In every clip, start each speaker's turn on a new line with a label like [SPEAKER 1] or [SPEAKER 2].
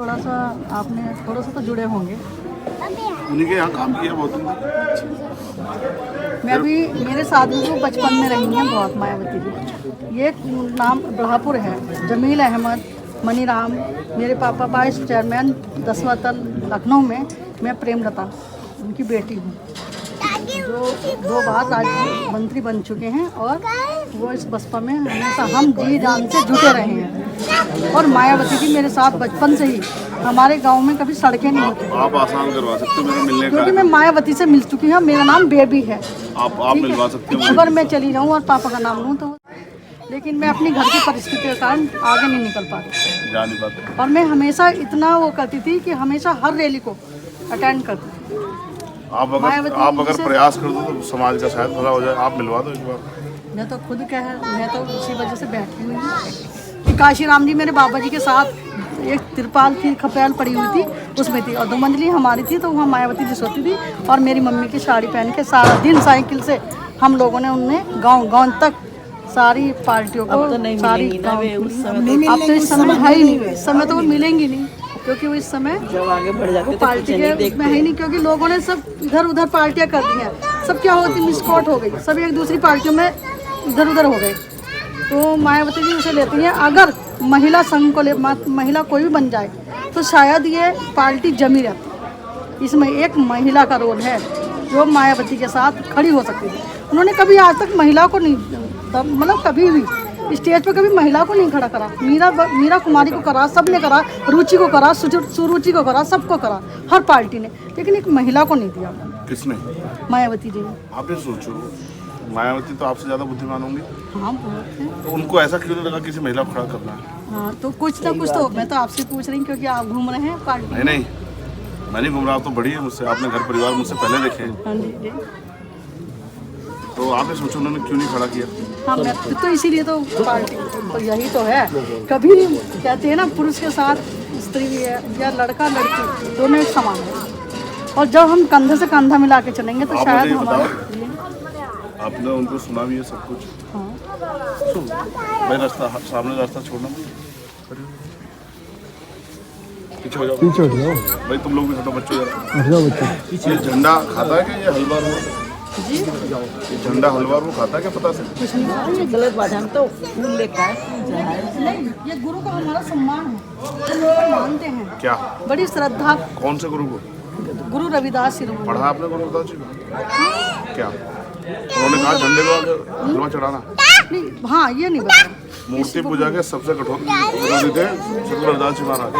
[SPEAKER 1] थोड़ा सा आपने थोड़ा सा तो जुड़े होंगे।
[SPEAKER 2] उन्हीं के यहाँ काम किया बहुत दिन तक।
[SPEAKER 1] मैं भी मेरे साथ भी वो बचपन में रही हैं बहुत मायावती जी। ये नाम बढ़ापुर है, जमील अहमद मनीराम, मेरे पापा वाइस चेयरमैन 10वां तल लखनऊ में, मैं प्रेमलता उनकी बेटी हूँ, जो 2 बार राज्य मंत्री बन चुके हैं और वो इस बसपा में हमेशा हम जी जान से जुटे रहे हैं। और मायावती जी मेरे साथ बचपन से ही, हमारे गांव में कभी सड़कें नहीं होती।
[SPEAKER 2] आप आसान करवा सकते हो मेरे मिलने का,
[SPEAKER 1] क्योंकि मैं मायावती से मिल चुकी हूँ, मेरा नाम बेबी है।
[SPEAKER 2] आप मिलवा सकते हो
[SPEAKER 1] अगर मैं चली जाऊँ और पापा का नाम लूँ तो, लेकिन मैं अपनी घर की परिस्थिति के कारण आगे नहीं निकल पाती,
[SPEAKER 2] जा नहीं पाते।
[SPEAKER 1] और मैं हमेशा इतना वो करती थी कि हमेशा हर रैली को अटेंड करती।
[SPEAKER 2] आप अगर प्रयास कर दो तो समाज का शायद भला हो जाए। आप मिलवा दो एक बार।
[SPEAKER 1] मैं तो खुद मैं तो उसी वजह से बैठी हुई हूँ कि काशीराम जी मेरे बाबा जी के साथ एक तिरपाल की खपैल पड़ी हुई थी, उसमें थी, और 2 मंजिली हमारी थी, तो वहाँ मायावती जी सोती थी, और मेरी मम्मी की साड़ी पहन के सारा दिन साइकिल से हम लोगों ने उन्हें गाँव तक सारी पार्टियों को, सारी अब तो इस समय है ही नहीं, इस समय तो वो मिलेंगी नहीं, क्योंकि वो इस समय
[SPEAKER 3] जब आगे बढ़ जाते
[SPEAKER 1] वो पार्टी के उसमें है ही नहीं, क्योंकि लोगों ने सब इधर उधर पार्टियां कर दी हैं। सब क्या होती मिसकॉट हो गई, सब एक दूसरी पार्टियों में इधर उधर हो गए। तो मायावती जी उसे लेती हैं, अगर महिला संघ को महिला कोई भी बन जाए तो शायद ये पार्टी जमी रहती। इसमें एक महिला का रोल है जो मायावती के साथ खड़ी हो सकती है। उन्होंने कभी आज तक महिला को नहीं, मतलब कभी भी स्टेज पर कभी महिला को नहीं खड़ा करा। मीरा कुमारी को करा, सब ने करा, रुचि को करा, सुरुचि को करा, सबको करा, हर पार्टी ने, लेकिन एक महिला को नहीं दिया।
[SPEAKER 2] किसने?
[SPEAKER 1] मायावती जी ने।
[SPEAKER 2] आप ये सोचो, मायावती तो आपसे ज्यादा बुद्धिमान होंगी।
[SPEAKER 1] हाँ बहुत है।
[SPEAKER 2] तो उनको ऐसा क्यों नहीं लगा किसी महिला को खड़ा करना है?
[SPEAKER 1] हाँ तो कुछ ना कुछ तो मैं तो आपसे पूछ रही हूँ, क्योंकि आप घूम रहे हैं पार्टी।
[SPEAKER 2] नहीं मैं नहीं घूम रहा, आप तो बड़ी है मुझसे, आपने घर परिवार मुझसे पहले देखे हैं।
[SPEAKER 1] हाँ जी।
[SPEAKER 2] तो आप ये सोचो उन्होंने क्यों नहीं खड़ा किया?
[SPEAKER 1] हाँ मैं तो इसीलिए तो पार्टी तो यही तो है। कभी कहते हैं ना, पुरुष के साथ स्त्री है या लड़का लड़की दोनों एक समान है, और जब हम कंधे से कंधा मिला के चलेंगे तो शायद हमारा।
[SPEAKER 2] आपने उनको सुना भी है सब कुछ? हाँ। भाई सामने रास्ता छोड़ना, पीछे हो जाओ भाई, तुम लोग भी हटो बच्चों। ये झंडा खाता है कि ये हलवा
[SPEAKER 1] जी?
[SPEAKER 2] ये झंडा हलवा वो खाता है क्या? पता से
[SPEAKER 1] कुछ नहीं,
[SPEAKER 3] ये गलत बात है। हम तो फूल लेकर
[SPEAKER 1] नहीं, ये गुरु का हमारा सम्मान है, हम लोग मानते हैं।
[SPEAKER 2] क्या?
[SPEAKER 1] बड़ी श्रद्धा।
[SPEAKER 2] कौन से गुरु को?
[SPEAKER 1] गुरु रविदास शिरोमणि।
[SPEAKER 2] पढ़ा आपने गुरु रविदास जी को? क्या उन्होंने कहा झंडे को हलवा चढ़ाना?
[SPEAKER 1] नहीं, हाँ ये नहीं बता।
[SPEAKER 2] मूर्ति पूजा के सबसे कठोर विरोधी थे श्री रविदास जी महाराज।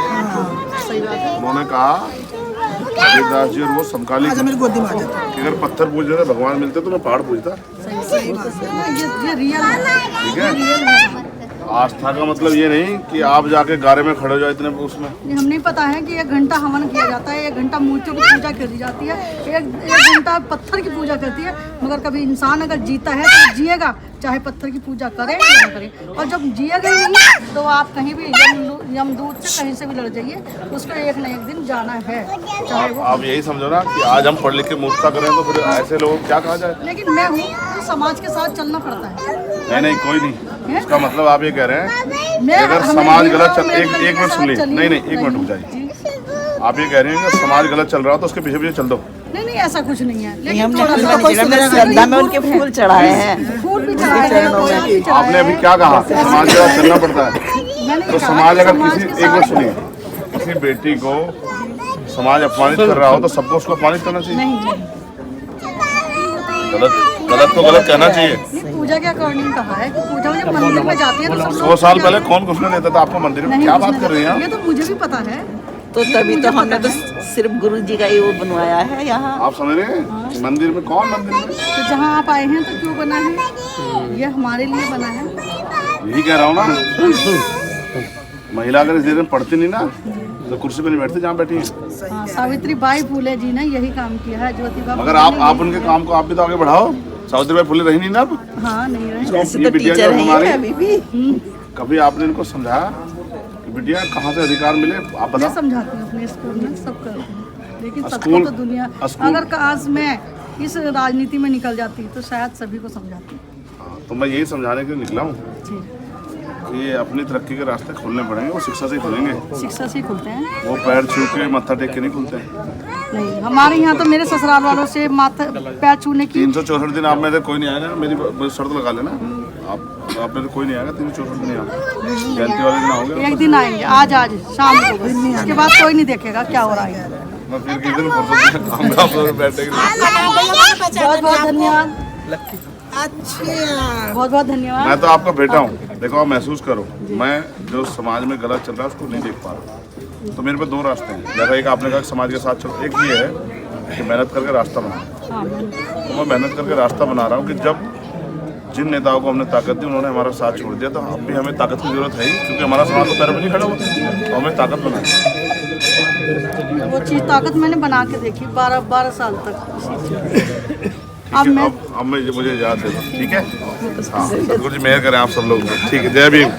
[SPEAKER 1] सही बात है।
[SPEAKER 2] उन्होंने कहा रविदास जी और वो समकालीन कि अगर पत्थर पूज रहे भगवान मिलते तो मैं पहाड़ पूजता।
[SPEAKER 1] सही बात है। ये रियल है।
[SPEAKER 2] ठीक है, आस्था का मतलब ये नहीं कि आप जाके गारे में खड़े हो जाओ इतने उसमें।
[SPEAKER 1] हम नहीं पता है कि 1 घंटा हवन किया जाता है, 1 घंटा मूर्तियों की पूजा करी जाती है, 1 घंटा पत्थर की पूजा करती है, मगर कभी इंसान अगर जीता है तो जिएगा, चाहे पत्थर की पूजा करे या ना करे। और जब जिएगा ही नहीं तो आप कहीं भी यमदूत से कहीं से भी लड़ जाइए, उसको एक न एक दिन जाना है, चाहे वो।
[SPEAKER 2] आप यही समझो ना कि आज हम पढ़ लिख के मूर्खता करें तो फिर ऐसे लोगों को क्या कहा जाए?
[SPEAKER 1] लेकिन मैं हूँ तो समाज के साथ चलना पड़ता है।
[SPEAKER 2] नहीं कोई नहीं। इसका मतलब आप ये कह रहे हैं
[SPEAKER 1] मैं
[SPEAKER 2] अगर समाज गलत चल, एक मिनट सुन लीजिए। नहीं एक मिनट रुक जाइए। आप ये कह रहे हैं कि समाज गलत चल रहा हो तो उसके पीछे चल दो।
[SPEAKER 1] नहीं ऐसा कुछ नहीं है, लेकिन
[SPEAKER 3] हमने श्रद्धा में उनके फूल चढ़ाए हैं,
[SPEAKER 1] फूल भी चढ़ाए हैं।
[SPEAKER 2] आपने अभी क्या कहा? समाज के साथ चलना पड़ता है। तो समाज अगर किसी, एक मिनट सुनिए, किसी बेटी को समाज अपमानित कर रहा हो तो सबको उसको अपमानित करना चाहिए? गलत तो गलत कहना चाहिए।
[SPEAKER 1] पूजा के अकॉर्डिंग कहा है कि पूजा में जब मंदिर में जाती है तो
[SPEAKER 2] 100 साल पहले कौन घुसने देता था आपको मंदिर में? क्या बात कर रही हैं?
[SPEAKER 1] ये तो मुझे भी पता है।
[SPEAKER 3] तो तभी तो हमने तो सिर्फ गुरु जी का ही वो बनवाया है यहाँ।
[SPEAKER 2] आप समझ रहे हैं? मंदिर में कौन मंदिर में?
[SPEAKER 1] तो जहाँ आप आए हैं तो क्यों बना है? ये हमारे लिए बना है।
[SPEAKER 2] यही कह रहा हूँ ना, महिला अगर इस देर में पढ़ती नहीं ना तो कुर्सी पे नहीं बैठती जहाँ बैठी है।
[SPEAKER 1] हाँ, सावित्रीबाई फुले जी ने यही काम किया है, ज्योतिबा।
[SPEAKER 2] मगर आप उनके काम को आप भी तो आगे बढ़ाओ। सावित्रीबाई फुले रही नहीं ना अब?
[SPEAKER 1] हाँ नहीं रहे।
[SPEAKER 3] ऐसे तो टीचर हैं अभी भी।
[SPEAKER 2] कभी आपने इनको समझाया कि बिटिया कहाँ से अधिकार मिले? आप
[SPEAKER 1] मैं
[SPEAKER 2] बता।
[SPEAKER 1] समझाती हूँ अपने स्कूल में, सब करते हैं, लेकिन सबको तो दुनिया, अगर काश मैं इस राजनीति में निकल जाती तो शायद सभी को समझाती।
[SPEAKER 2] हाँ, तो मैं यही समझाने के लिए निकला हूँ ये अपनी तरक्की के रास्ते खोलने पड़ेंगे, वो शिक्षा से ही खुलेंगे।
[SPEAKER 1] शिक्षा से ही खुलते हैं।
[SPEAKER 2] वो पैर छू के मत्था टेक के नहीं खुलते हैं।
[SPEAKER 1] नहीं, हमारे यहाँ तो मेरे ससुराल वालों से माथा पैर छूने की
[SPEAKER 2] 364 दिन आप में से कोई नहीं आएगा, मेरी शर्त लगा लेना। आप में से कोई नहीं आएगा 364 दिन। आप जयंती वाले दिन आओगे,
[SPEAKER 1] एक दिन आएंगे, आज शाम को, इसके बाद कोई नहीं देखेगा क्या हो रहा है।
[SPEAKER 2] मैं फिर किस दिन फुर्सत में आऊंगा आप लोग बैठेंगे।
[SPEAKER 1] बहुत बहुत धन्यवाद।
[SPEAKER 4] अच्छा,
[SPEAKER 1] बहुत बहुत धन्यवाद।
[SPEAKER 2] मैं तो आपका बेटा हूँ, देखो आप महसूस करो, मैं जो समाज में गलत चल रहा है उसको नहीं देख पा रहा। तो मेरे पे दो रास्ते हैं, जैसा एक आपने कहा समाज के साथ चलो, एक ये है कि मेहनत करके रास्ता बनाना। तो मैं मेहनत करके रास्ता बना रहा हूँ कि जब जिन नेताओं को हमने ताकत दी उन्होंने हमारा साथ छोड़ दिया, तो अब भी हमें ताकत की जरूरत है ही, क्योंकि हमारा समाज तो पैर पर नहीं खड़ा हुआ, तो हमें ताकत बनानी।
[SPEAKER 1] वो चीज़ ताकत मैंने बना के देखी 12 साल तक।
[SPEAKER 2] अब मुझे याद है, ठीक है। हाँ, सतगुरु जी मेहर करें आप सब लोग। ठीक है, जय भीम।